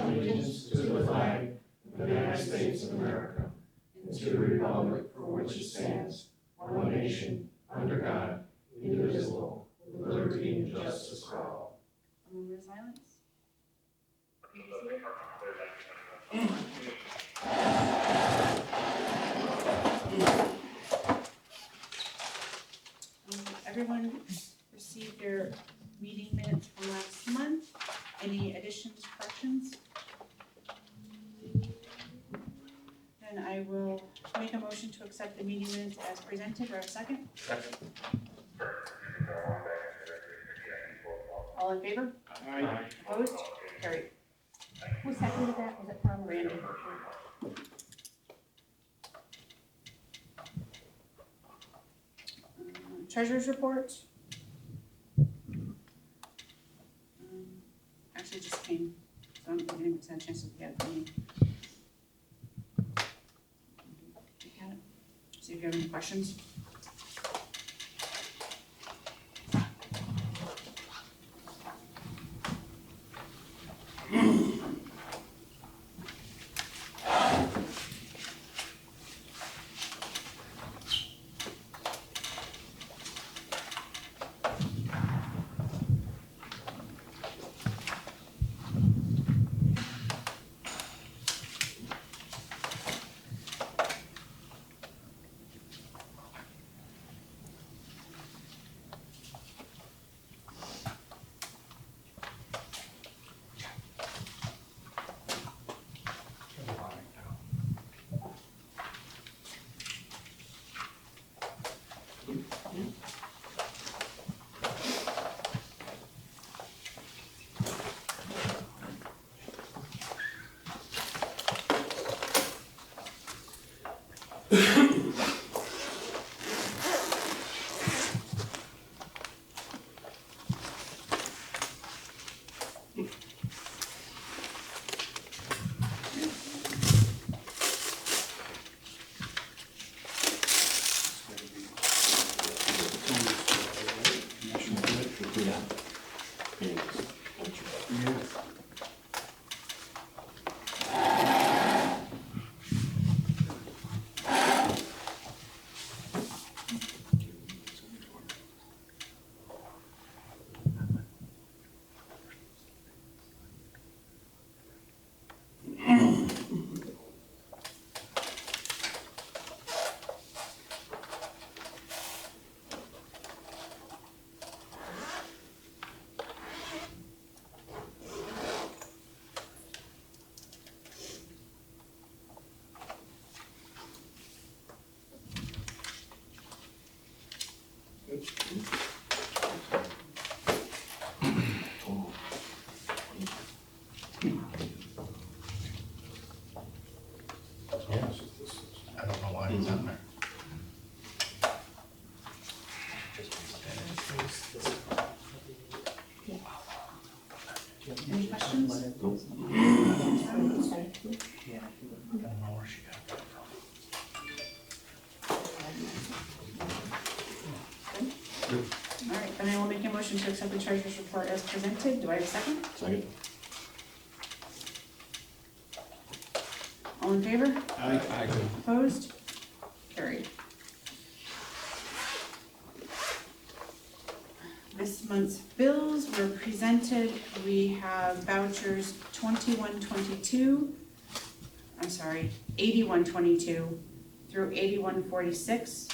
allegiance to the flag of the United States of America and to the republic for which it stands, one nation, under God, indivisible, with liberty and justice for all. A moment of silence. Everyone received their meeting minutes from last month. Any additions, corrections? Then I will make a motion to accept the meeting minutes as presented. Do I have a second? Second. All in favor? Aye. Opposed? Carried. Who seconded that? Was it Tom? Randy. Treasurer's report. Actually it just came, so I don't think anyone's had a chance to look at it. Look at it. See if you have any questions. I don't know why he's on there. Any questions? I don't know where she got that from. All right, then I will make a motion to accept the treasurer's report as presented. Do I have a second? Second. All in favor? Aye. Opposed? Carried. This month's bills were presented. We have vouchers 8122 through 8146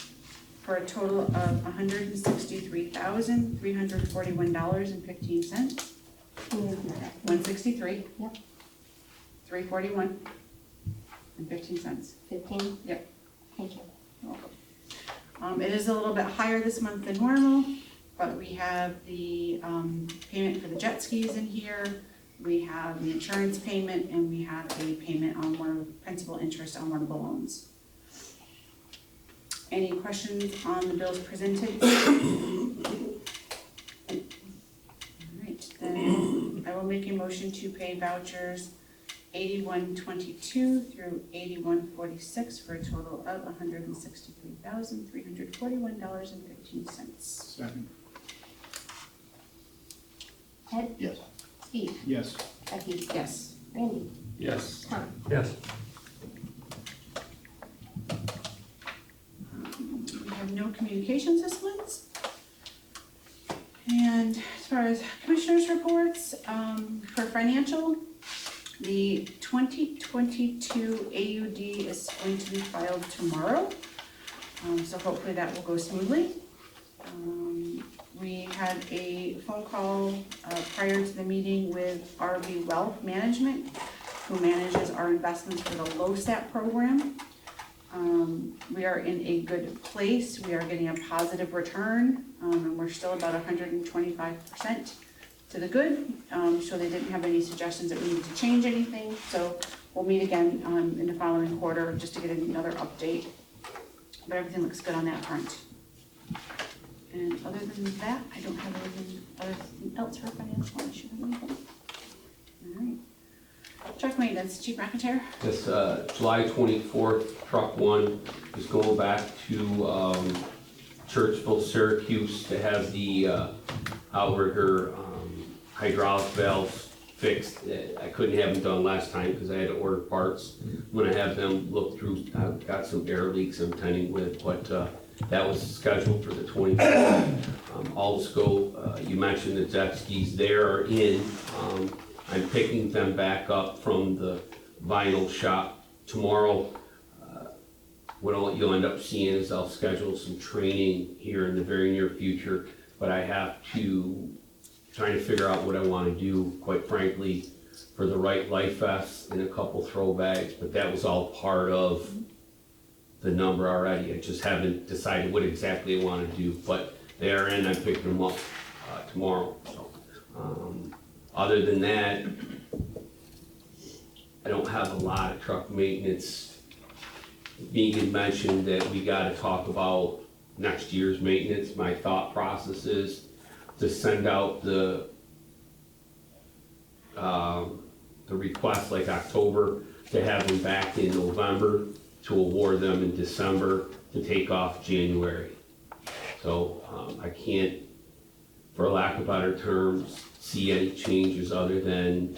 for a total of $163,341.15. 163. Yep. 341 and 15 cents. 15? Yep. Thank you. You're welcome. It is a little bit higher this month than normal, but we have the payment for the jet skis in here. We have the insurance payment, and we have a payment on one of the principal interest on one of the loans. Any questions on the bills presented? All right, then I will make a motion to pay vouchers 8122 through 8146 for a total of $163,341.15. Second. Ed? Yes. Steve? Yes. Becky? Yes. Randy, Yes. Tom, Yes. We have no communications this month. And as far as commissioners' reports, for financial, the 2022 AUD is going to be filed tomorrow. So hopefully that will go smoothly. We had a phone call prior to the meeting with RV Wealth Management, who manages our investments for the LoSAP program. We are in a good place. We are getting a positive return, and we're still about 125% to the good. So they didn't have any suggestions that we need to change anything. So we'll meet again in the following quarter just to get another update. But everything looks good on that front. And other than that, I don't have anything else for financial. I should have anything. All right. Truck maintenance, Chief McIntyre. This July 24th, truck one is going back to Churchville, Syracuse to have the outrigger hydraulic valves fixed. I couldn't have them done last time because I had to order parts. I'm gonna have them look through, I've got some air leaks I'm tending with, but that was scheduled for the 24th. Also, you mentioned the jet skis, they're in. I'm picking them back up from the vinyl shop tomorrow. What you'll end up seeing is I'll schedule some training here in the very near future, but I have to trying to figure out what I want to do, quite frankly, for the right life vests and a couple throw bags, but that was all part of the number already. I just haven't decided what exactly I want to do, but they are in. I'm picking them up tomorrow. So, other than that, I don't have a lot of truck maintenance. Megan mentioned that we got to talk about next year's maintenance. My thought process is to send out the request like October, to have them back in November, to award them in December, to take off January. So I can't, for lack of better terms, see any changes other than,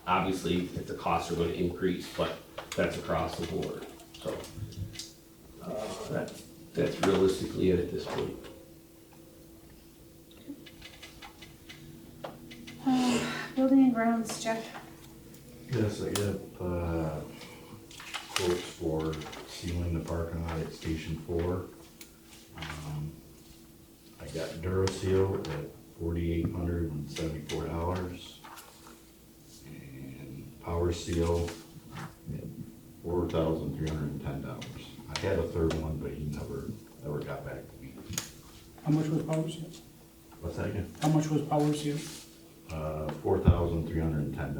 obviously if the costs are going to increase, but that's across the board. So that's realistically it at this point. Building and grounds, Jeff. Yes, I got quotes for sealing the parking lot at Station 4. I got Duraseal at $4,874 and Power Seal at $4,310. I had a third one, but he never got back to me. How much was Power Seal? What's that again? How much was Power Seal? $4,310.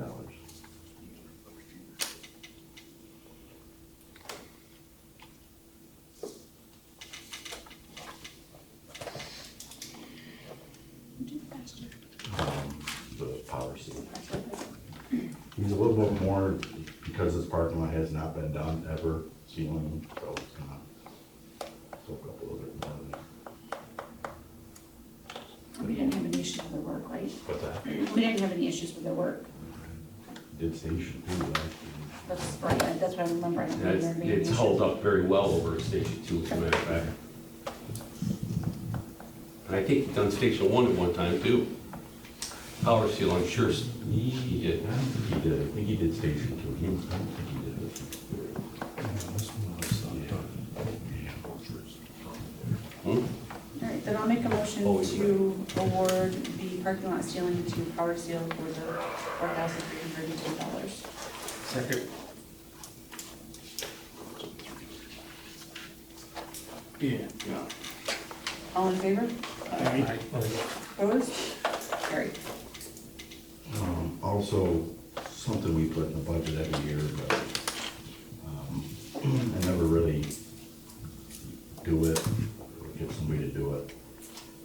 The Power Seal. He's a little bit more, because this parking lot has not been done ever, sealing, so it's gonna soak up a little bit more. We didn't have any issues with their work, right? What's that? We didn't have any issues with their work. Did Station 2 last year. That's right, that's what I remember. I don't remember there being It's issues. held up very well over at Station 2, as a matter of fact. And I think he done Station 1 at one time too. Power Seal, I'm sure he did. I think he did Station 2. I think he did it. All right, then I'll make a motion to award the parking lot ceiling to Power Seal for the $4,310. Second. Yeah. All in favor? Aye. Opposed? Carried. Also, something we put in the budget every year, but I never really do it, or get somebody to do it.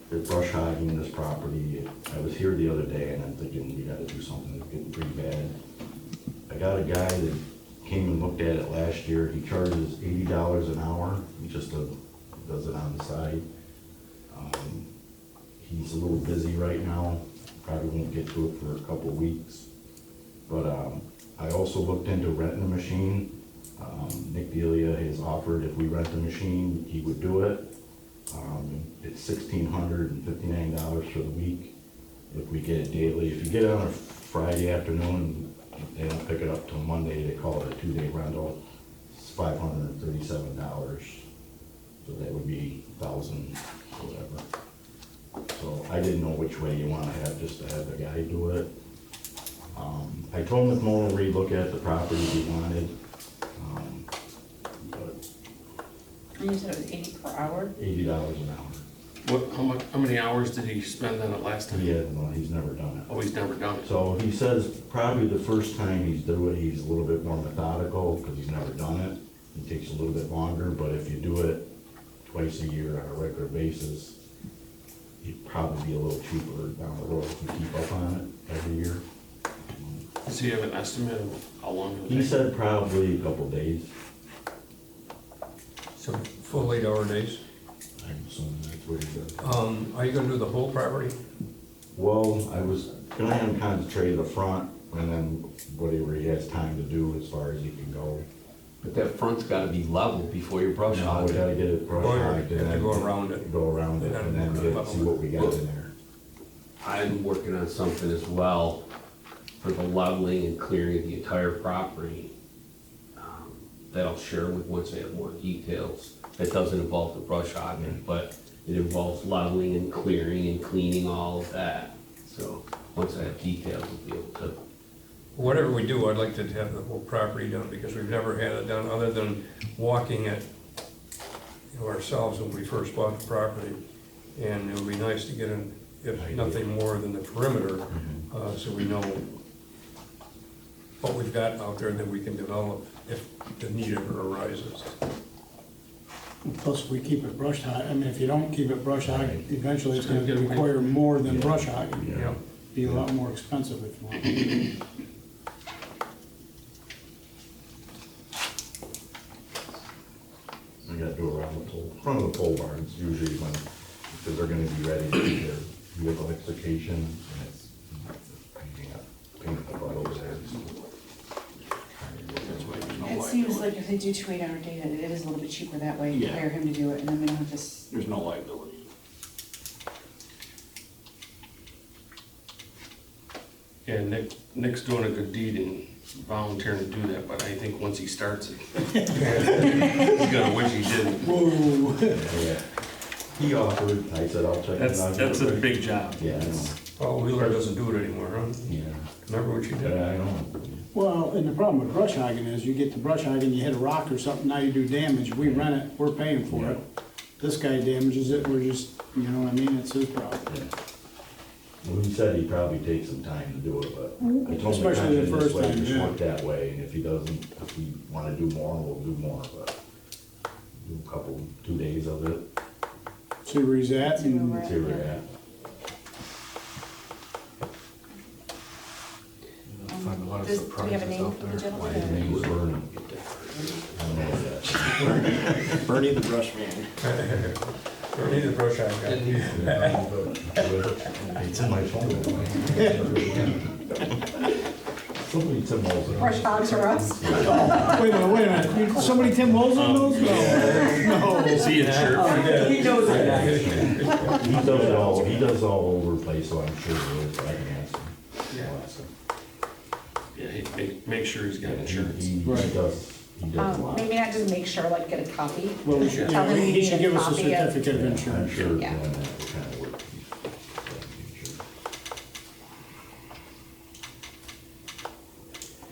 They're brush hogging this property. I was here the other day and I'm thinking we gotta do something, it's getting pretty bad. I got a guy that came and looked at it last year. He charges $80 an hour. He just does it on the side. He's a little busy right now. Probably won't get to it for a couple of weeks. But, I also looked into renting a machine. Nick Delia has offered if we rent the machine, he would do it. It's $1,659 for the week. If we get it daily, if you get it on a Friday afternoon, they don't pick it up till Monday, they call it a 2-day rental. It's $537. So that would be 1,000, whatever. So I didn't know which way you wanna have, just to have the guy do it. I told him if Mona Reed look at the property he wanted, but And you said it was 80 per hour? $80 an hour. How many hours did he spend on it last time? Well, he's never done it. Oh, he's never done it. So he says probably the first time he's doing it, he's a little bit more methodical, because he's never done it. It takes a little bit longer, but if you do it twice a year on a regular basis, it'd probably be a little cheaper down the road if you keep up on it every year. Does he have an estimate of how long it'll He take? said probably a couple days. So full 8-hour days. I'm assuming that's what he said. Are you gonna do the whole property? Well, I was gonna have him concentrate the front, and then whatever he has time to do as far as he can go. But that front's gotta be level before you brush Now, hog we it. gotta get it brushed Oh, you hog, have and to then go around it. Go around it, and then see what we got in there. I'm working on something as well for the leveling and clearing of the entire property. That I'll share with once I have more details. That doesn't involve the brush hogging, but it involves leveling and clearing and cleaning all of that. So, once I have details, I'll be able to. Whatever we do, I'd like to have the whole property done, because we've never had it done, other than walking it, ourselves when we first bought the property. And it would be nice to get in, if nothing more than the perimeter, so we know what we've got out there that we can develop if the need ever arises. Plus, if we keep it brush hog, I mean, if you don't keep it brush hog, eventually it's gonna require more than brush hogging. Yeah. Be a lot more expensive if you want. We gotta do around the pole, front of the pole barns, usually when, because they're gonna be ready to do their electrification, and it's painting the butt over there. It seems like if they do 2 8-hour days, it is a little bit cheaper that way, to Yeah. hire him to do it, and then we don't have to, There's no liability. Yeah, Nick's doing a good deed and volunteering to do that, but I think once he starts it, he's gonna wish he didn't. Whoa. Yeah. He offered, I said, I'll check it out. That's a big job. Yeah, I know, Paul Wheeler doesn't do it anymore, huh? yeah, Remember what she did? yeah, I know. Well, and the problem with brush hogging is you get the brush hogging, you hit a rock or something, now you do damage, we rent it, we're paying for it. This guy damages it, we're just, you know what I mean, it's his problem. Yeah. Well, he said he'd probably take some time to do it, but I told him to Especially kind the of this first way, time, just yeah. work that way, and if he doesn't, if we wanna do more, we'll do more, but do a couple, 2 days of it, See where he's at, See where and we're see where we're at. Find a lot of do we have a surprises name out for the there. His gentleman? name was Bernie. I don't know that. Bernie the brush man. Don't need the brush hog guy. It's in my phone. Somebody Tim Walls. Brush hogs are us? wait a minute, somebody Tim Walls on those? No, no. See you, sure. He knows that. He does all over the place, so I'm sure it is, but I can ask him. I'll ask him. Yeah, make sure he's got insurance. He does a lot. Maybe not just make sure, like get a copy. Well, we should, Tell them you he need should a give us a copy of- certificate of I'm insurance. sure doing Yeah. that will kind of work.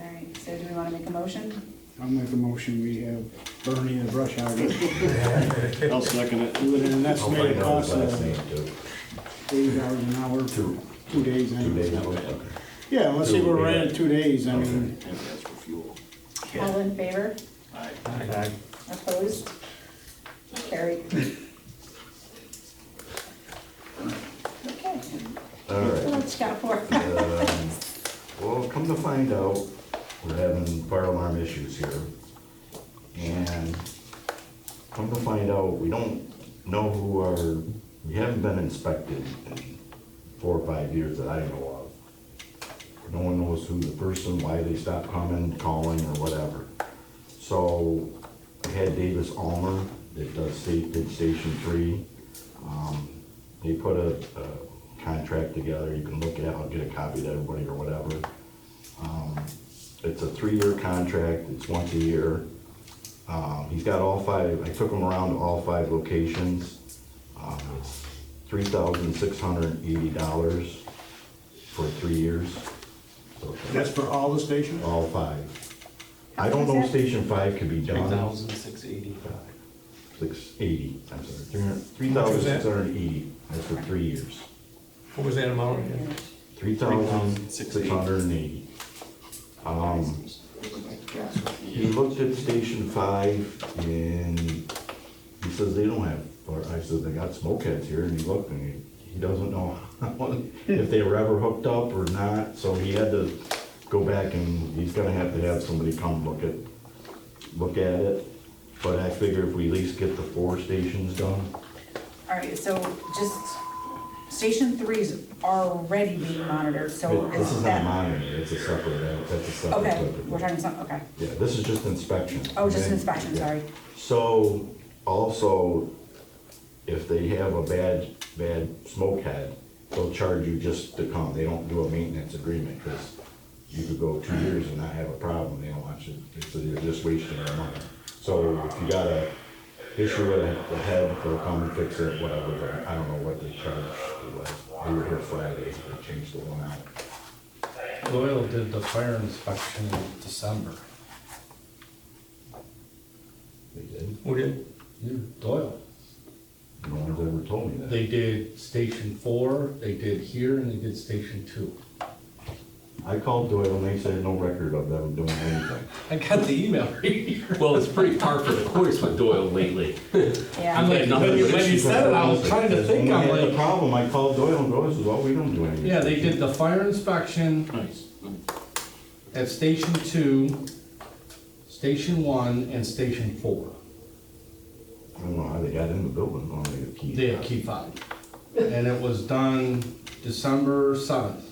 All right, so do we wanna make a motion? I'll make a motion, we have Bernie the brush hogger. I'll second it. Do it in an I'll estimated find out his cost last of name too. $80 an hour for 2 days. 2 days, anyway. okay. Yeah, let's see where we're at in 2 days, I mean, And that's for fuel. All in favor? Aye. Opposed? Carried. Okay, All right. what else you got for? Well, come to find out, we're having fire alarm issues here. And come to find out, we don't know we haven't been inspected in 4 or 5 years that I know of. No one knows who the person, why they stopped coming, calling, or whatever. So I had Davis Almer that did Station 3. They put a contract together, you can look at, I'll get a copy to everybody or whatever. It's a 3-year contract, it's once a year. He's got all 5, I took him around to all 5 locations. It's $3,680 for 3 years. So That's for all the stations? all 5. I don't know if Station 5 could be done. 3,685. 680, I'm sorry, 3,680, that's for 3 years. What was that amount again? 3,680. He looked at Station 5 and he says they don't have, or I said they got smoke heads here, and he looked and he doesn't know if they were ever hooked up or not, so he had to go back and he's gonna have to have somebody come look at it. But I figure if we at least get the 4 stations done, All right, so just, Station 3 is already being monitored, so this is is not that? monitoring, it's a separate, that's a separate. Okay, subdivision. we're talking some, okay. Yeah, this is just inspection. Oh, just And then- inspection, yeah. sorry. So, also, if they have a bad smoke head, they'll charge you just to come. They don't do a maintenance agreement, because you could go 2 years and not have a problem, they don't want you, so you're just wasting their money. So if you got a issue with the head, they'll come and fix it, whatever, but I don't know what they charge. They were here Friday, they changed the one out. Doyle did the fire inspection in December. They did, Who did? Doyle. no one's ever told me that. They did Station 4, they did here, and they did Station 2. I called Doyle and they said no record of them doing anything. I got the email right here. Well, it's pretty par for the course with Doyle lately. Yeah. I'm like, nothing when you but when you said it, I was trying to think, I'm When we had the like, problem, I called Doyle and Doyle says, well, we don't do anything. yeah, they did the fire inspection Nice. at Station 2, Station 1, and Station 4. I don't know how they got in the building, only the key. They had key fob. And it was done December 7th.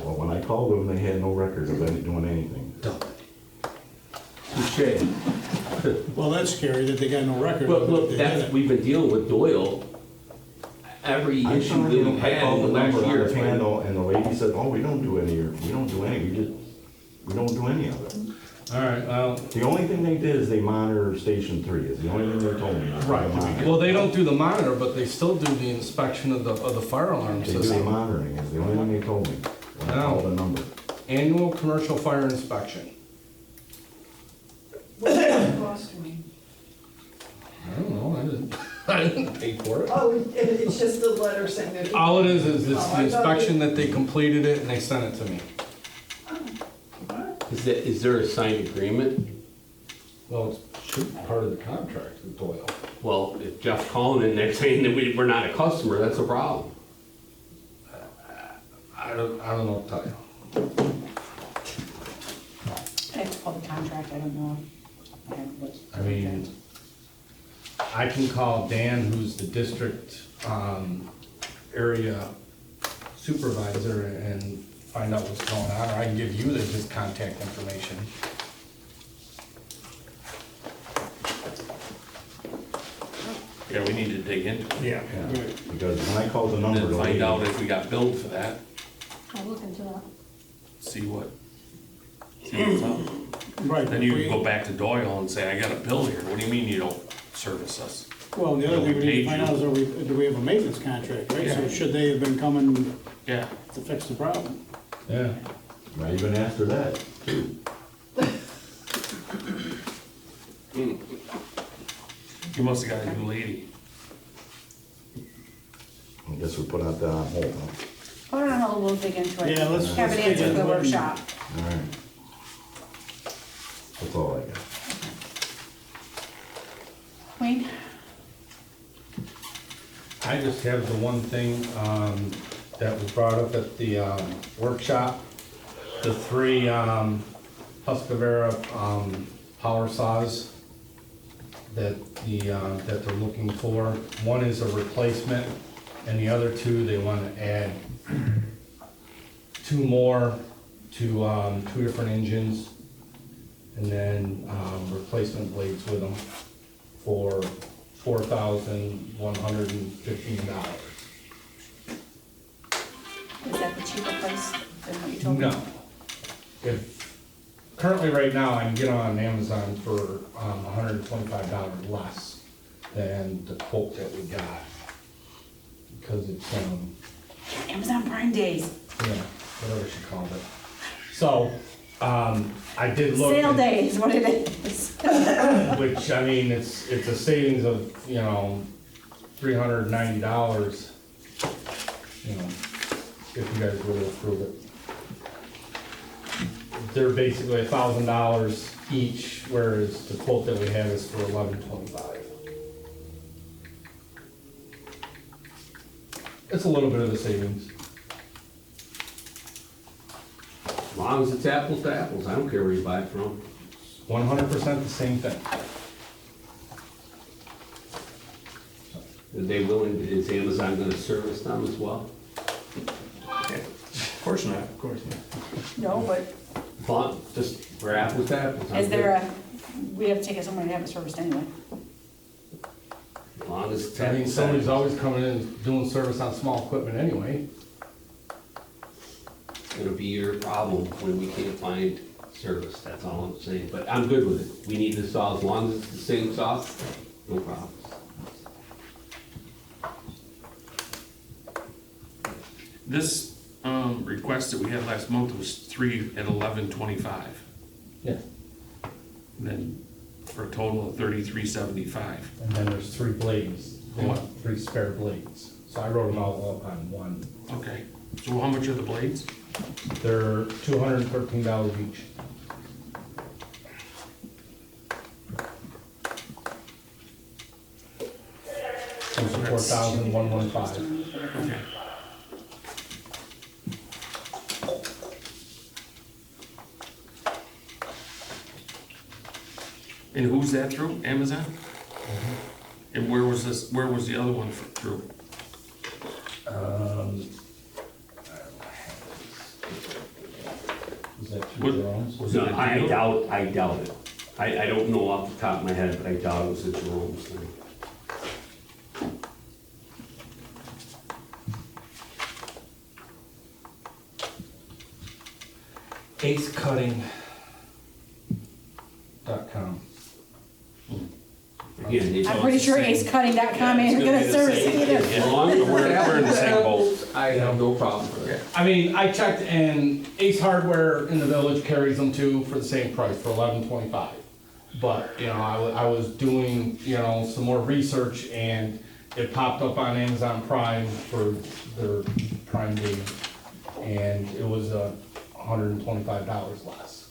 Well, when I called them, they had no record of any doing anything. Touche. Well, that's scary that they got no record But of it. look, They did that's, it. we've been dealing with Doyle. Every I issue told that them, we've I had called in the the last number on year. the it's been- panel, and the lady said, oh, we don't do any, we don't do any of it. All right, well, The only thing they did is they monitor Station 3, is the only thing they told me. right. They monitor. Well, they don't do the monitor, but they still do the inspection of the fire alarm They do the system. monitoring, is the only thing they told me. When I called the number. Annual commercial fire inspection. What does it cost me? I don't know, I didn't pay for it. Oh, it's just a letter saying that. All it is it's Oh, I the thought inspection that they completed it and they sent it to me. Is there a signed agreement? Well, it should be part of the contract with Doyle. Well, if Jeff's calling in there saying that we're not a customer, that's a problem. I don't know what to tell you. I have to pull the contract, I don't know. I mean, I can call Dan, who's the district, area supervisor, and find out what's going on, or I can give you his contact information. Yeah, we need to dig into it. Yeah. Because when I called the And number, then the find lady, out if we got billed for that, I'll look into that. see what's up. Right. Then you go back to Doyle and say, I got a bill here, what do you mean you don't service us? Well, the other thing we need to Paid find you. out is, do we have a maintenance contract, right? So Yeah. should they have been coming Yeah, to fix the problem? Yeah. I even asked her that, too. you must've got a new lady. I guess we put out that on hold, huh? Put it on hold, we'll dig into it. Yeah, let's Have it dig answered for into the it. workshop. All right. That's all I got. Wayne? I just have the one thing, that was brought up at the, workshop. The 3, Husqvarna, power saws that that they're looking for. One is a replacement, and the other 2, they want to add 2 more to 2 different engines, and then replacement blades with them for $4,115. Is that the cheaper price than what you told me? No. If, currently right now, I can get on Amazon for $125 less than the quote that we got. Because it's, Amazon Prime Days, yeah, whatever she called it. So, I did look. sale at- day is what it is. Which, I mean, it's a savings of, $390, if you guys really approve it. They're basically $1,000 each, whereas the quote that we have is for $1,125. It's a little bit of a savings. As long as it's apples to apples, I don't care where you buy it from. 100% the same thing. Are they willing, is Amazon gonna service them as well? Of course not. Of course, yeah. No, but Fine, just, we're apples to apples. I'm is there good. we have to take it somewhere to have it serviced anyway. As long as it's I mean, apples to somebody's apples. always coming in doing service on small equipment anyway. It's gonna be your problem when we can't find service, that's all I'm saying, but I'm good with it. We need the saw, as long as it's the same saw, no problem. This request that we had last month was 3 at 11.25, Yeah. and then for a total of 33.75. And then there's 3 blades. They want 3 spare blades. So I wrote them all up on one. Okay, so how much are the blades? They're $213 each. Comes to $4,115. Okay. And who's that through? Amazon? And where was the other one through? Is that What- 2 drones? Was No, it a I deal? doubt it. I don't know off the top of my head, but I doubt it was a Jerome's thing. AceCutting.com. Again, it's I'm all pretty the sure same. AceCutting.com Yeah, it's ain't gonna gonna be the service same. it either. As long as We're in the same boat. I have no problem with it. I mean, I checked and Ace Hardware in the village carries them too for the same price, for $11.25. But, I was doing, some more research and it popped up on Amazon Prime for their Prime Day. And it was $125 less.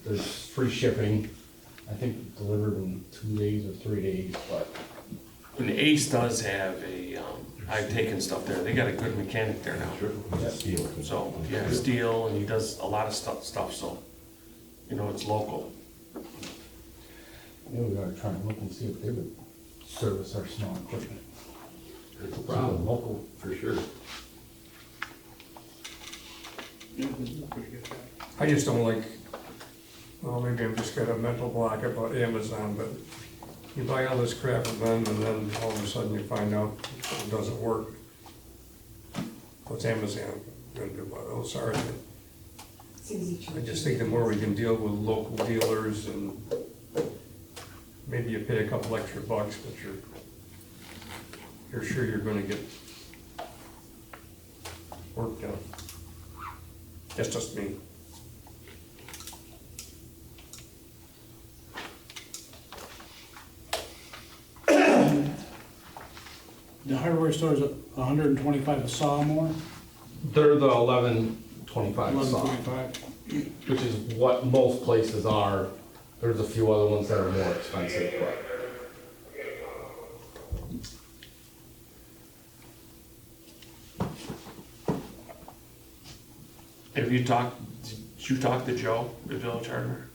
There's free shipping. I think delivered in 2 days or 3 days, but And Ace does have a, I've taken stuff there, they got a good mechanic there now. So, yeah, steel, and he does a lot of stuff, so, it's local. maybe we gotta try and look and see if they would service our small equipment. That's a Some problem, local. for sure. I just don't like, well, maybe I've just got a mental block about Amazon, but you buy all this crap from them and then all of a sudden you find out it doesn't work. What's Amazon gonna do about it? Oh, sorry. I just think the more we can deal with local dealers and maybe you pay a couple extra bucks, but you're sure you're gonna get work done. That's just me. The hardware store's $125 a saw more, They're the $11.25 saw, $11.25. which is what most places are. There's a few other ones that are more expensive, but. Did you talk to Joe, the village hardware?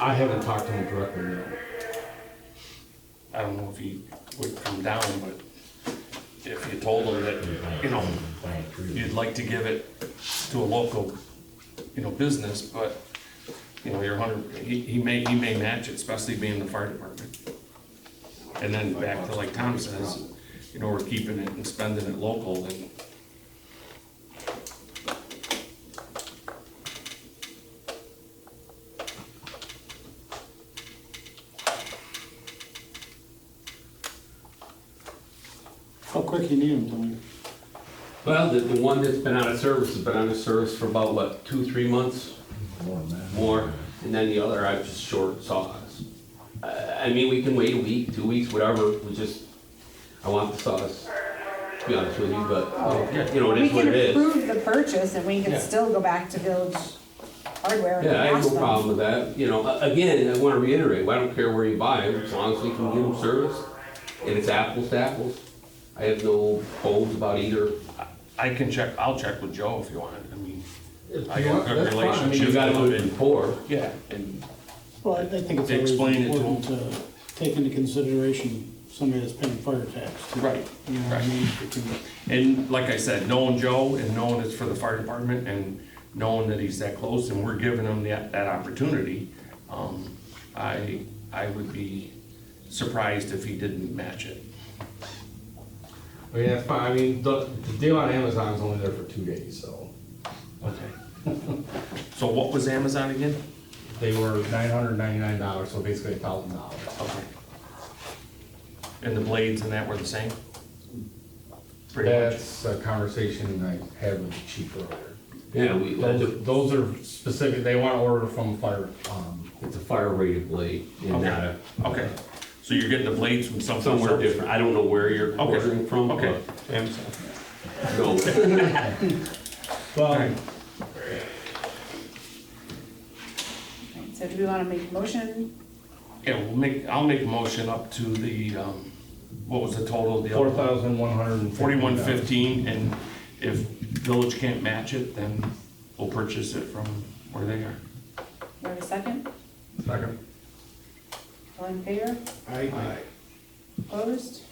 I haven't talked to him directly yet. I don't know if he would come down, but if you told him that, you know, you'd like to give it to a local, you know, business, but, you know, he may match it, especially being the fire department. And then back to like Tom says, you know, we're keeping it and spending it local and. How quick you need them, Tony? Well, the one that's been out of service has been out of service for about, what, 2-3 months? More than that. More, and then the other, I've just short saws. I mean, we can wait a week, 2 weeks, whatever, I want the saws, to be honest with you, but, you know, it We is what can it is. approve the purchase and we can Yeah. still go back to Village Hardware and Yeah, I have ask no them. problem with that, you know, again, I wanna reiterate, I don't care where you buy them, as long as we can give them service, and it's apples to apples. I have no qualms about either. I'll check with Joe if you want, I mean, I You got a want- good that's fine. I mean, relationship you gotta with do it him. before. Yeah, and, Well, I think it's always Explain it to important to take into consideration somebody that's paying fire tax. right, You know what I right. mean? It can- And like I said, knowing Joe and knowing it's for the fire department and knowing that he's that close and we're giving him that opportunity, I would be surprised if he didn't match it. I mean, that's fine, I mean, the deal on Amazon is only there for 2 days, so. Okay. So what was Amazon again? They were $999, so basically $1,000. Okay. And the blades and that were the same? Pretty much. That's a conversation I had with the chief earlier. Yeah, Those are specific, they want to order from fire, it's a fire rated blade, and not a. Okay, so you're getting the blades from Somewhere different, I don't know where you're Okay. ordering from, but. Okay, Amazon. No. well, Alright, so do we wanna make a motion? Yeah, I'll make a motion up to the, what was the total? The other one? $4,150. 4115, and if village can't match it, then we'll purchase it from where they are. Do we have a second? Second. All in favor? Aye. Opposed?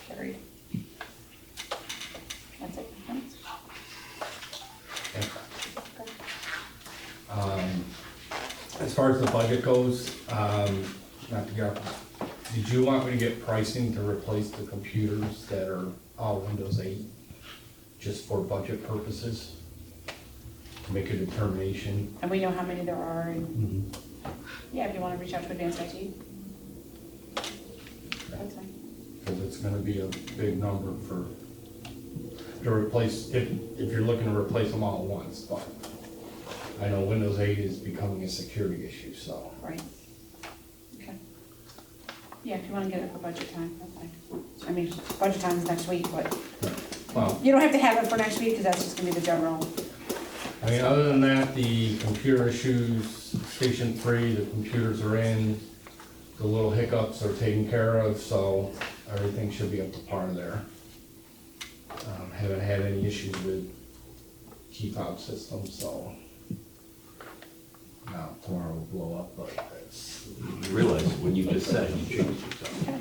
Carried. That's it. As far as the budget goes, not to get, did you want me to get pricing to replace the computers that are all Windows 8? Just for budget purposes? To make a determination? And we know how many there are, and, yeah, if you wanna reach out to Advanced IT. That's fine. Because it's gonna be a big number to replace, if you're looking to replace them all at once, but I know Windows 8 is becoming a security issue, so. Right. Okay. Yeah, if you wanna get it for budget time, that's fine. I mean, budget time is next week, but Well, you don't have to have it for next week, because that's just gonna be the general. I mean, other than that, the computer issues, Station 3, the computers are in, the little hiccups are taken care of, so everything should be up to par there. Haven't had any issues with key fob systems, so. Now, tomorrow will blow up, but that's. You realize when you just said you changed yourself. Okay.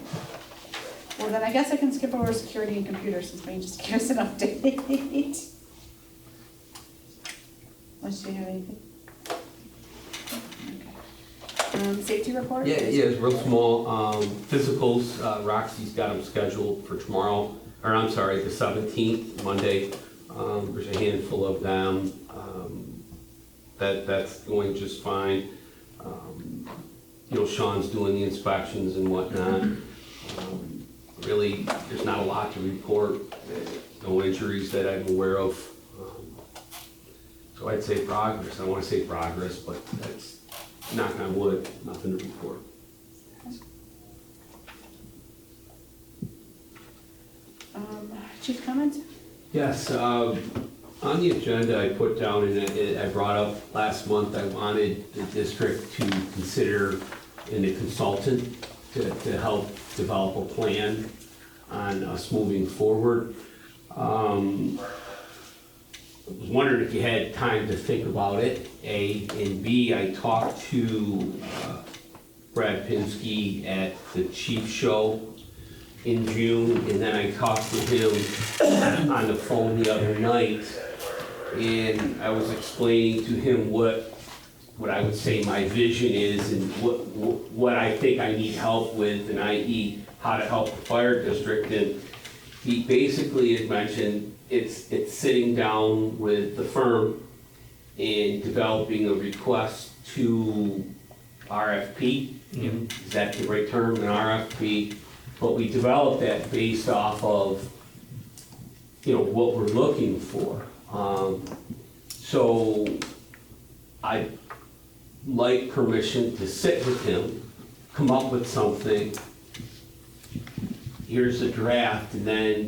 Well, then I guess I can skip over security and computers, since we just give us an update. Unless you have anything. Okay. Safety report? Yeah, it's real small, physicals, Roxy's got them scheduled for tomorrow, or I'm sorry, the 17th, Monday. There's a handful of them, that's going just fine. You know, Sean's doing the inspections and whatnot. Really, there's not a lot to report, no injuries that I'm aware of. So I'd say progress, I wanna say progress, but that's, knock on wood, nothing to report. Chief comments? Yes, on the agenda, I put down, and I brought up last month, I wanted the district to consider a consultant to help develop a plan on us moving forward. I was wondering if you had time to think about it, A, and B, I talked to Brad Pinsky at the Chief Show, in June, and then I talked to him on the phone the other night, and I was explaining to him what I would say my vision is and what I think I need help with, and i.e. how to help the fire district. And he basically had mentioned it's sitting down with the firm and developing a request to RFP. Is that the right term, an RFP? But we developed that based off of, what we're looking for. So I'd like permission to sit with him, come up with something. Here's the draft, and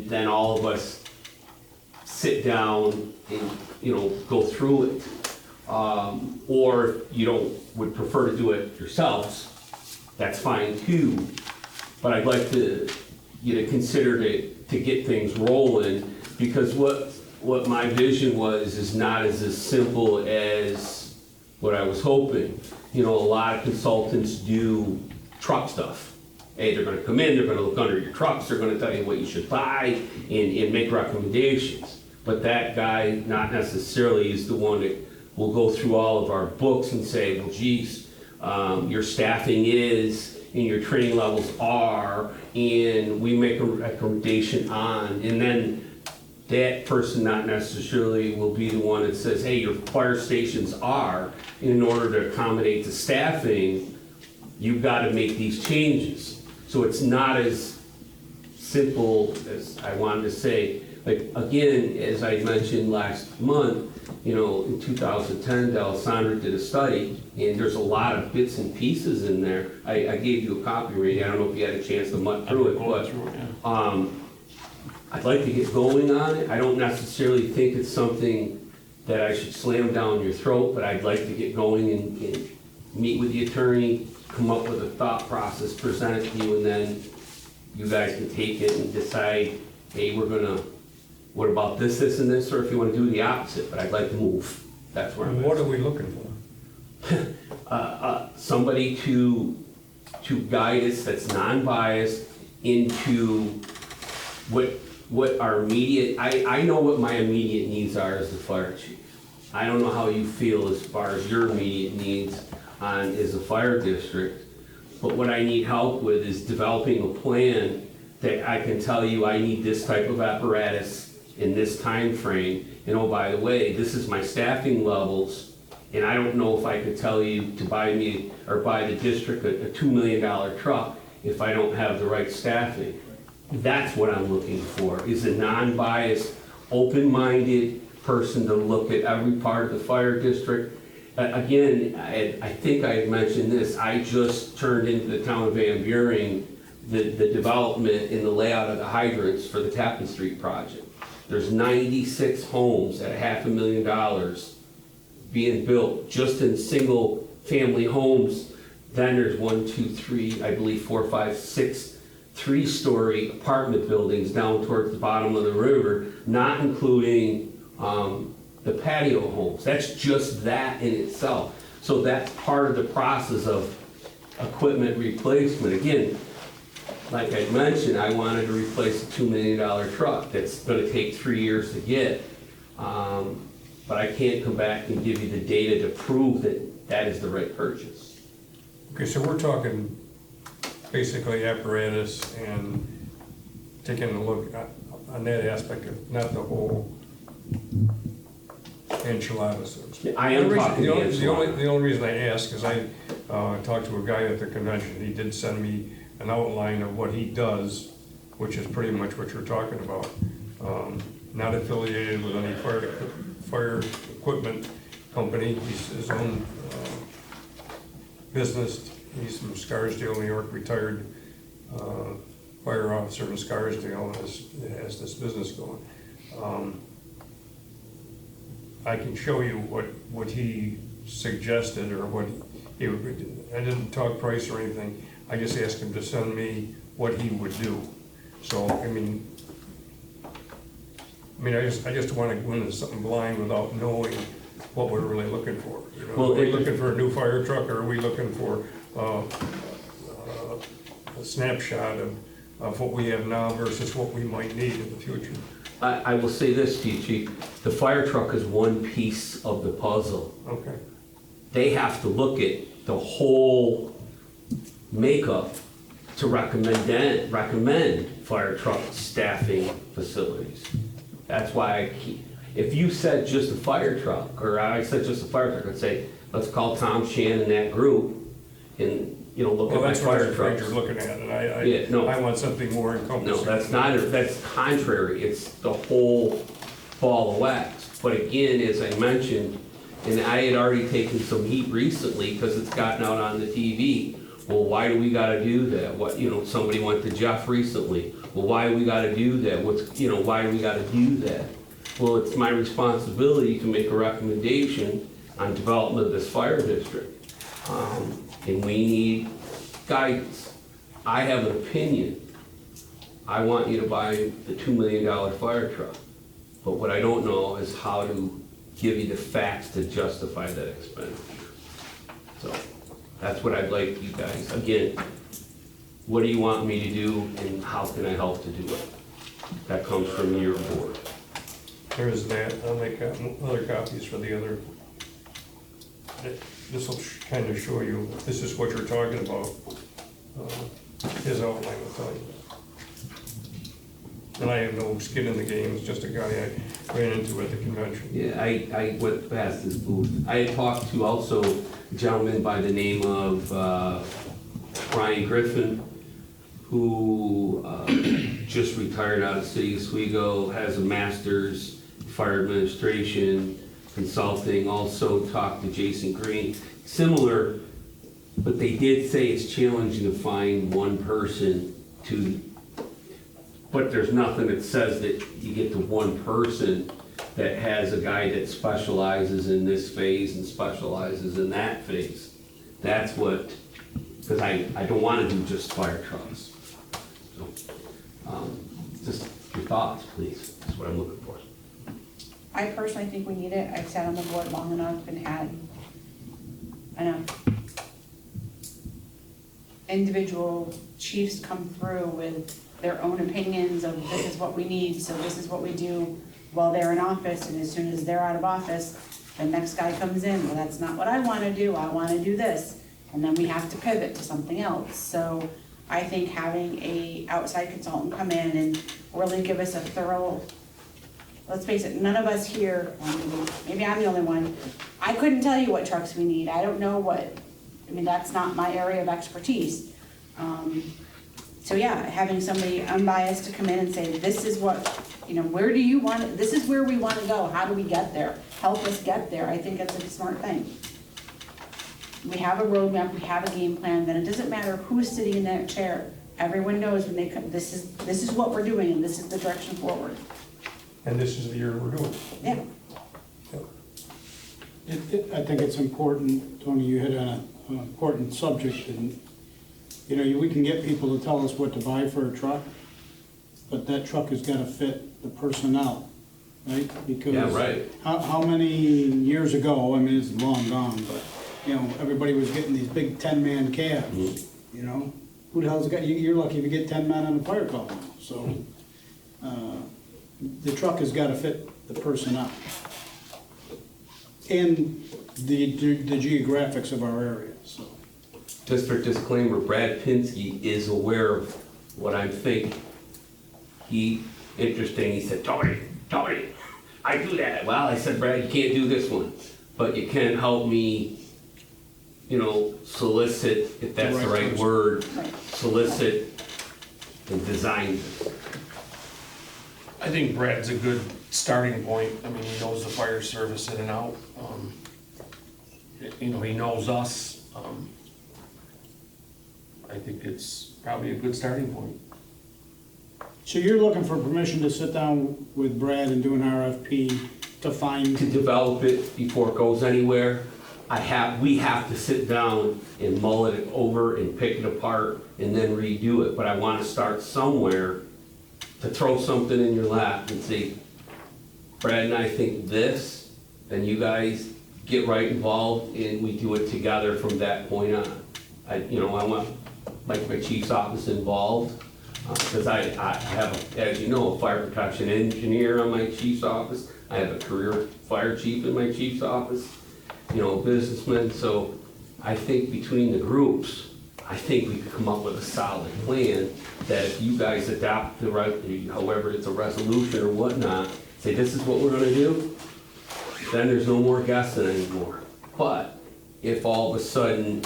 then all of us sit down and, go through it. Or would prefer to do it yourselves, that's fine too. But I'd like you to consider to get things rolling, because what my vision is not as simple as what I was hoping. A lot of consultants do truck stuff. Hey, they're gonna come in, they're gonna look under your trucks, they're gonna tell you what you should buy and make recommendations. But that guy not necessarily is the one that will go through all of our books and say, well, geez, your staffing is, and your training levels are, and we make a recommendation on, and then that person not necessarily will be the one that says, hey, your fire stations are, in order to accommodate the staffing, you've got to make these changes. So it's not as simple as I wanted to say. Like, again, as I mentioned last month, in 2010, D'Alessandro did a study, and there's a lot of bits and pieces in there. I gave you a copy, Randy. I don't know if you had a chance to mutt through it, but I'd like to get going on it. I don't necessarily think it's something that I should slam down your throat, but I'd like to get going and meet with the attorney, come up with a thought process, present it to you, and then you guys can take it and decide, hey, what about this, this, and this, or if you want to do the opposite, but I'd like to move. That's where I'm at. What are we looking for? Somebody to guide us that's non-biased into what our immediate, I know what my immediate needs are as the fire chief. I don't know how you feel as far as your immediate needs as a fire district, but what I need help with is developing a plan that I can tell you I need this type of apparatus in this time frame, and oh, by the way, this is my staffing levels, and I don't know if I could tell you to buy me or buy the district a $2 million truck if I don't have the right staffing. That's what I'm looking for, is a non-biased, open-minded person to look at every part of the fire district. Again, I think I had mentioned this, I just turned into the town of Van Buren the development in the layout of the hydrants for the Tappan Street project. There's 96 homes at $500,000 being built just in single family homes. Then there's 1, 2, 3, I believe 4, 5, 6 3-story apartment buildings down towards the bottom of the river, not including the patio homes. That's just that in itself. So that's part of the process of equipment replacement. Again, like I mentioned, I wanted to replace a $2 million truck that's going to take 3 years to get. But I can't come back and give you the data to prove that that is the right purchase. Okay, so we're talking basically apparatus and taking a look on that aspect of, not the whole enchiladas. I am talking the enchilada. The only reason I ask is I talked to a guy at the convention. He did send me an outline of what he does, which is pretty much what you're talking about. Not affiliated with any fire equipment company. He's his own business. He's from Scarsdale, New York, retired fire officer in Scarsdale, and has this business going. I can show you what he suggested, or what he would. I didn't talk price or anything. I just asked him to send me what he would do. So, I mean, I just want to go into something blind without knowing what we're really looking for. You know, Well, are we looking for a new fire truck, or are we looking for a snapshot of what we have now versus what we might need in the future. I will say this to you, Chief, the fire truck is one piece of the puzzle. Okay. They have to look at the whole makeup to recommend fire truck staffing facilities. That's why if you said just a fire truck, or I said just a fire truck, I'd say, let's call Tom Shan and that group and, look Well, at my that's what I fire was afraid trucks. you're looking at, and Yeah, no. I want something more No, encompassing. that's contrary, it's the whole ball of wax. But again, as I mentioned, and I had already taken some heat recently because it's gotten out on the TV. Well, why do we gotta do that? What, somebody went to Jeff recently. Well, why do we gotta do that? Why do we gotta do that? Well, it's my responsibility to make a recommendation on development of this fire district. And we need guidance. I have an opinion. I want you to buy the $2 million fire truck. But what I don't know is how to give you the facts to justify that expenditure. So that's what I'd like you guys, again, what do you want me to do and how can I help to do it? That comes from your board. There's that, I'll make other copies for the other. This will kind of show you, if this is what you're talking about, his outline will tell you. And I have no skin in the game, it's just a guy I ran into at the convention. Yeah, I went past his booth. I had talked to also a gentleman by the name of Brian Griffin, who just retired out of City of Oswego, has a master's in fire administration, consulting, also talked to Jason Green, similar, but they did say it's challenging to find one person but there's nothing that says that you get to one person that has a guy that specializes in this phase and specializes in that phase. That's what, because I don't want to do just fire trucks. So, just your thoughts, please, that's what I'm looking for. I personally think we need it. I've sat on the board long enough and had enough individual chiefs come through with their own opinions of this is what we need, so this is what we do while they're in office, and as soon as they're out of office, the next guy comes in, well, that's not what I wanna do, I wanna do this. And then we have to pivot to something else. So I think having a outside consultant come in and really give us a thorough, let's face it, none of us here, maybe I'm the only one, I couldn't tell you what trucks we need, I don't know that's not my area of expertise. So yeah, having somebody unbiased to come in and say, this is what, where do you want it, this is where we want to go, how do we get there? Help us get there, I think that's a smart thing. We have a roadmap, we have a game plan, then it doesn't matter who's sitting in that chair. Everyone knows when they come, this is what we're doing and this is the direction forward. And this is the year we're doing. Yeah. I think it's important, Tony, you hit on an important subject, and, we can get people to tell us what to buy for a truck, but that truck has gotta fit the personnel, right? Because Yeah, right. how many years ago, it's long gone, but, everybody was getting these big 10-man cabs, Who the hell's got, you're lucky if you get 10 men on a fire call now, so, the truck has gotta fit the personnel. And the geographics of our area, so. Just for disclaimer, Brad Pinsky is aware of what I'm thinking. He said, Tony, I do that. Well, I said, Brad, you can't do this one, but you can help me, solicit, if that's the right word, solicit and design. I think Brad's a good starting point. He knows the fire service in and out. He knows us. I think it's probably a good starting point. So you're looking for permission to sit down with Brad and do an RFP to find, To develop it before it goes anywhere, we have to sit down and mull it over and pick it apart and then redo it. But I want to start somewhere to throw something in your lap and say, Brad and I think this, and you guys get right involved and we do it together from that point on. I want my chief's office involved. Because I have, as you know, a fire protection engineer on my chief's office. I have a career fire chief in my chief's office, you know, a businessman. So I think between the groups, I think we could come up with a solid plan that if you guys adopt the right, however it's a resolution or whatnot, say this is what we're gonna do, then there's no more guessing anymore. But if all of a sudden,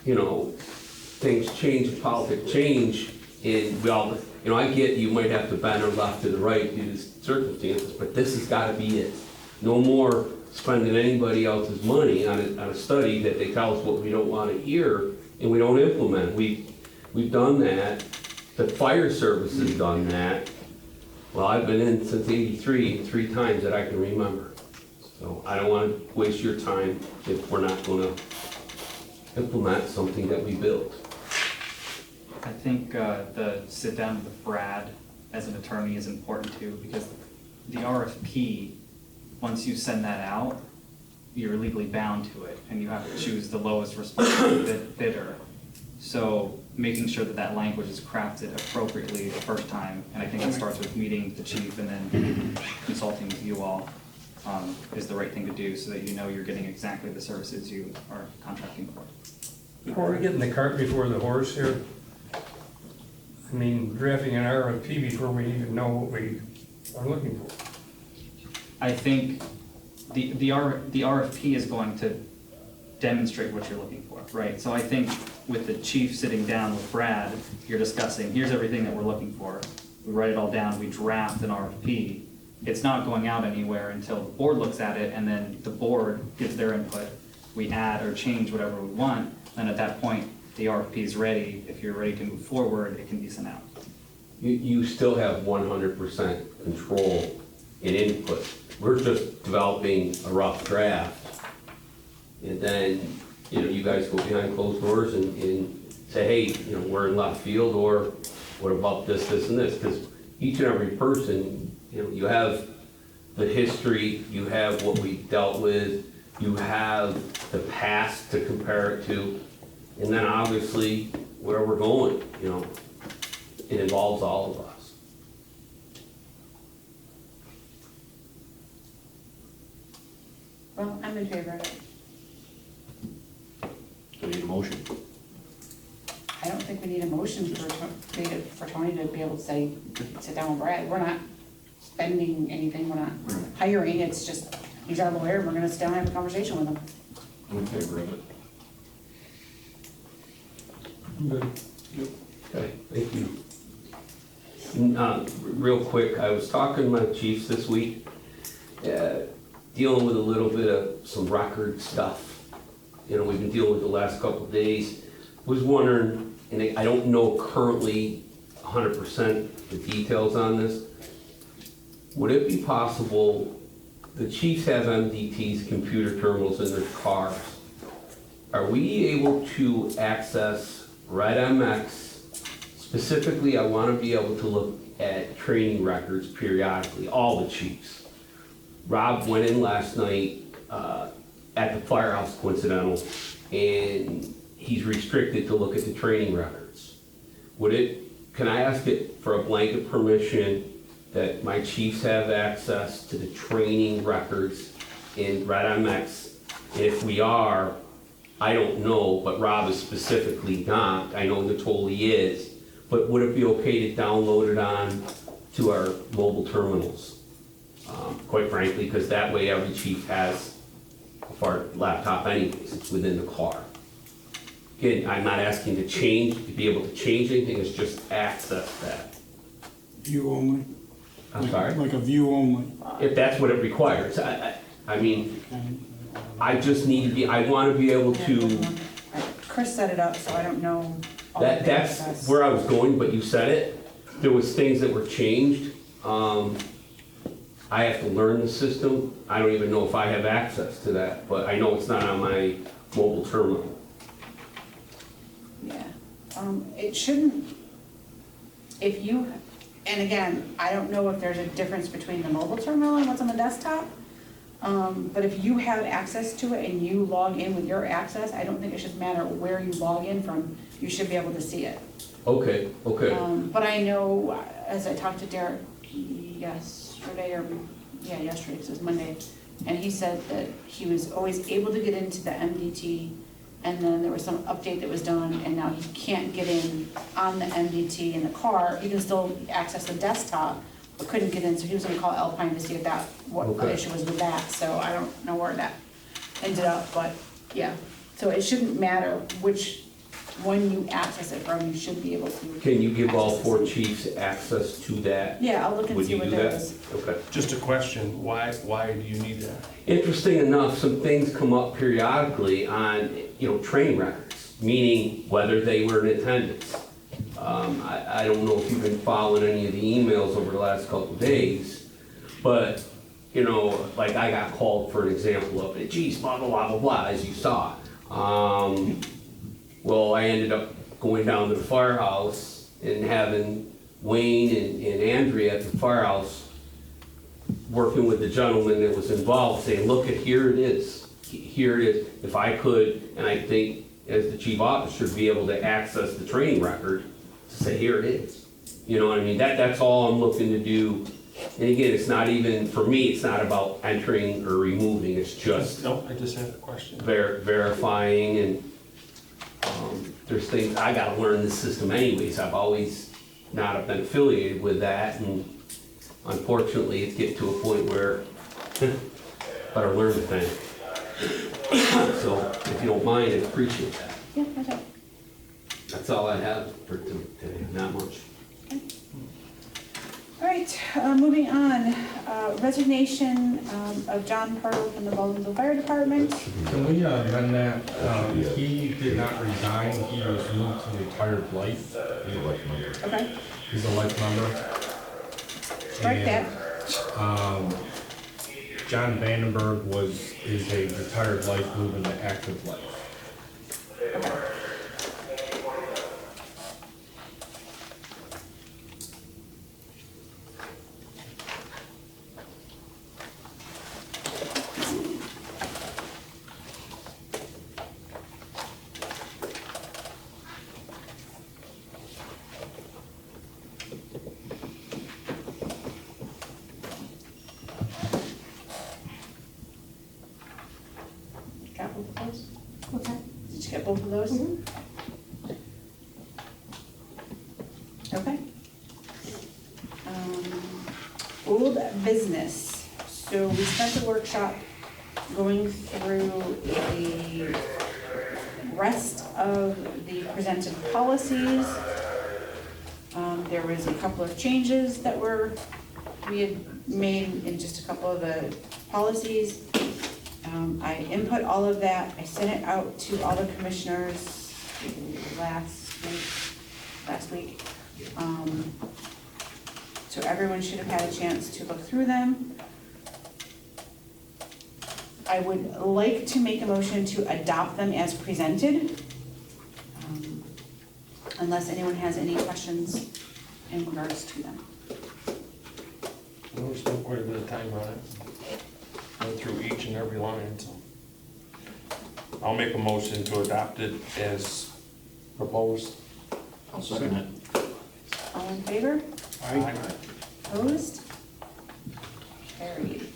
you know, things change, politics change, and we all, you know, I get you might have to bend or left to the right due to circumstances, but this has gotta be it. No more spending anybody else's money on a study that they tell us what we don't wanna hear and we don't implement. We've done that. The fire service has done that. Well, I've been in since '83, 3 times that I can remember. So I don't wanna waste your time if we're not gonna implement something that we built. I think the sit down with Brad as an attorney is important too, because the RFP, once you send that out, you're legally bound to it, and you have to choose the lowest responsive bidder. So making sure that that language is crafted appropriately the first time, and I think it starts with meeting the chief and then consulting with you all, is the right thing to do, so that you know you're getting exactly the services you are contracting for. Are we getting the cart before the horse here? I mean, drafting an RFP before we even know what we are looking for. I think the RFP is going to demonstrate what you're looking for, right? So I think with the chief sitting down with Brad, you're discussing, here's everything that we're looking for. We write it all down, we draft an RFP. It's not going out anywhere until the board looks at it, and then the board gives their input. We add or change whatever we want, and at that point, the RFP is ready. If you're ready to move forward, it can be sent out. You still have 100% control and input. We're just developing a rough draft. And then, you know, you guys go behind closed doors and say, hey, you know, we're in left field, or what about this, this, and this? Because each and every person, you know, you have the history, you have what we dealt with, you have the past to compare it to, and then obviously where we're going, you know, it involves all of us. Well, I'm in favor of it. Do we need a motion? I don't think we need a motion for Tony to be able to say, sit down with Brad. We're not spending anything, we're not hiring, it's just, he's our lawyer, we're gonna sit down and have a conversation with him. I'm in favor of it. Okay, thank you. Real quick, I was talking to my chiefs this week, dealing with a little bit of some record stuff. You know, we've been dealing with the last couple of days. Was wondering, and I don't know currently 100% the details on this, would it be possible, the chiefs have MDTs, computer terminals in their cars. Are we able to access Red MX? Specifically, I want to be able to look at training records periodically, all the chiefs. Rob went in last night at the firehouse, coincidental, and he's restricted to look at the training records. Can I ask it for a blanket permission that my chiefs have access to the training records in Red MX? And if we are, I don't know, but Rob is specifically not. I know Natoli is. But would it be okay to download it on to our mobile terminals? Quite frankly, because that way every chief has a fire laptop anyways, it's within the car. Again, I'm not asking to be able to change anything, it's just access that. View only? I'm sorry? Like a view only? If that's what it requires. I mean, I just need to be, I want to be able to, Chris set it up, so I don't know. all the that's details. where I was going, but you said it. There was things that were changed. I have to learn the system. I don't even know if I have access to that, but I know it's not on my mobile terminal. Yeah, it shouldn't, if you, and again, I don't know if there's a difference between the mobile terminal and what's on the desktop, But if you have access to it and you log in with your access, I don't think it should matter where you log in from, you should be able to see it. Okay, okay. But I know, as I talked to Derek yesterday, yesterday, because it was Monday, and he said that he was always able to get into the MDT, and then there was some update that was done, and now he can't get in on the MDT in the car. He can still access the desktop, but couldn't get in, so he was gonna call Alpine to see if what the Okay. issue was with that, so I don't know where that ended up, but, yeah. So it shouldn't matter which one you access it from, you should be able to. Can you give all access 4 it. chiefs access to that? Yeah, I'll look and Would see you what do that that? is. Okay. Just a question, why do you need that? Interesting enough, some things come up periodically on, train records, meaning whether they were in attendance. I don't know if you've been following any of the emails over the last couple of days, but, like I got called for an example of it, geez, blah, blah, blah, blah, blah, as you saw. Well, I ended up going down to the firehouse and having Wayne and Andrea at the firehouse working with the gentleman that was involved, saying, look, here it is. Here it is. If I could, and I think as the chief officer, be able to access the training record, to say, here it is. You know what I mean? That's all I'm looking to do. And again, it's not even, for me, it's not about entering or removing, it's just No, I just had a question. verifying, and there's things, I gotta learn this system anyways. I've always not been affiliated with that, and unfortunately, it's getting to a point where better learn the thing. So, if you don't mind, I'd appreciate that. Yeah, okay. That's all I have for today, not much. All right, moving on, resignation of John Partle from the Baldwinsville Fire Department. Can we amend that? He did not resign, he was moved to retired life. Okay, He's a life member. strike that. And, John Vandenberg is a retired life moving to active life. Okay. Got both of those? Okay. Did you get both of those? Okay. Old business. So we spent the workshop going through the rest of the presented policies. There was a couple of changes that we had made in just a couple of the policies. I input all of that, I sent it out to all the commissioners last week. So everyone should have had a chance to look through them. I would like to make a motion to adopt them as presented. Unless anyone has any questions in regards to them. We spent quite a bit of time on it. Went through each and every line, so. I'll make a motion to adopt it as proposed. I'll second it. All in favor? Aye. Opposed? Carried.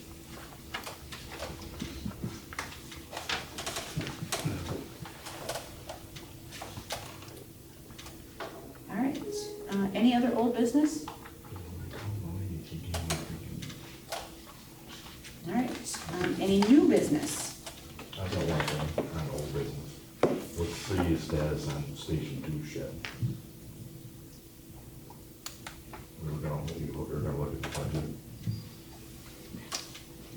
All right, any other old business? All right, any new business? I got one thing on old business. What's the status on Station 2 shed? We're gonna look at the budget.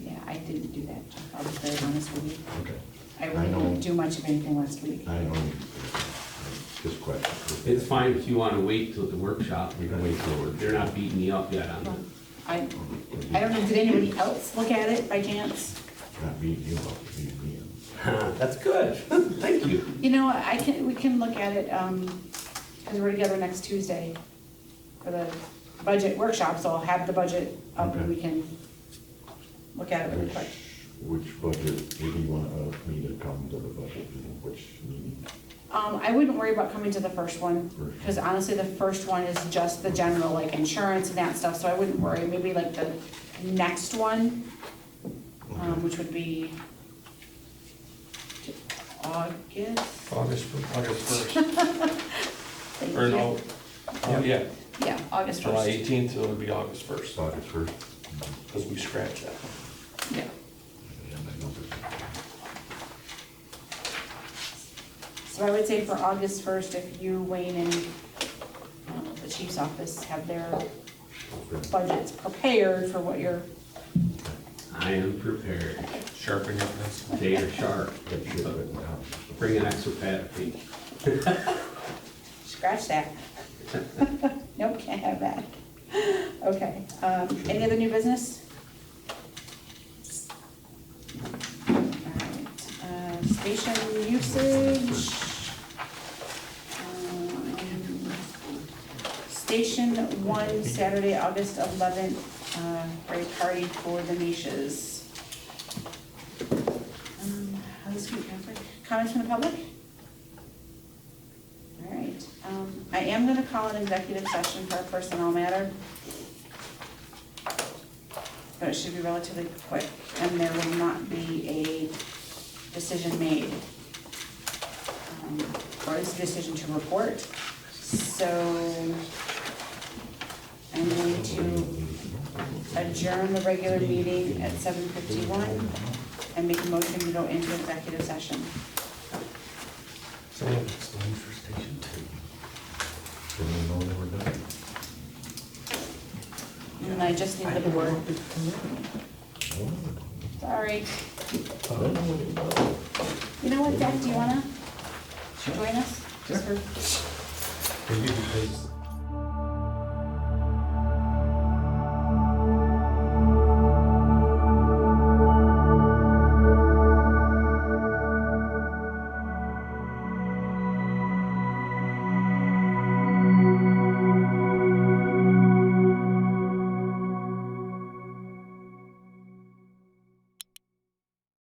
Yeah, I didn't do that, I'll be very honest with you. Okay. I I really know. didn't do much of anything last week. I know, just question. It's fine if you wanna wait till the workshop. We can wait forward. They're not beating me up yet on that. I don't know, did anybody else look at it by chance? Not beating you up, beating me up. That's good. Thank you. You know, we can look at it, because we're together next Tuesday for the budget workshop, so I'll have the budget up and we can look at it really quick. Which budget, would you want me to come to the budget meeting, which meeting? I wouldn't worry about coming to the first one, because honestly, the first one is just the general, like insurance and that stuff, so I wouldn't worry. Maybe like the next one, which would be August. August 1st. Thank Or you. no, yeah, Yeah, August July 1st. 18th, so it would be August 1st, August 1st? because we scratched that. Yeah. So I would say for August 1st, if you, Wayne, and the chief's office have their budgets prepared for what you're, I am prepared. Sharpen your pencil. They are sharp. Bring an extra pad of pink. scratch that. Nope, can't have that. Okay, any other new business? Alright, station usage. Station 1, Saturday, August 11th, great party for the niches. How this week, comments from the public? All right, I am gonna call an executive session for a personnel matter. But it should be relatively quick, and there will not be a decision made. Or a decision to report. So I'm going to adjourn the regular meeting at 7:51 and make a motion to go into executive session. And I just need the board. Sorry. You know what, Jack, do you wanna join us? Just for Maybe because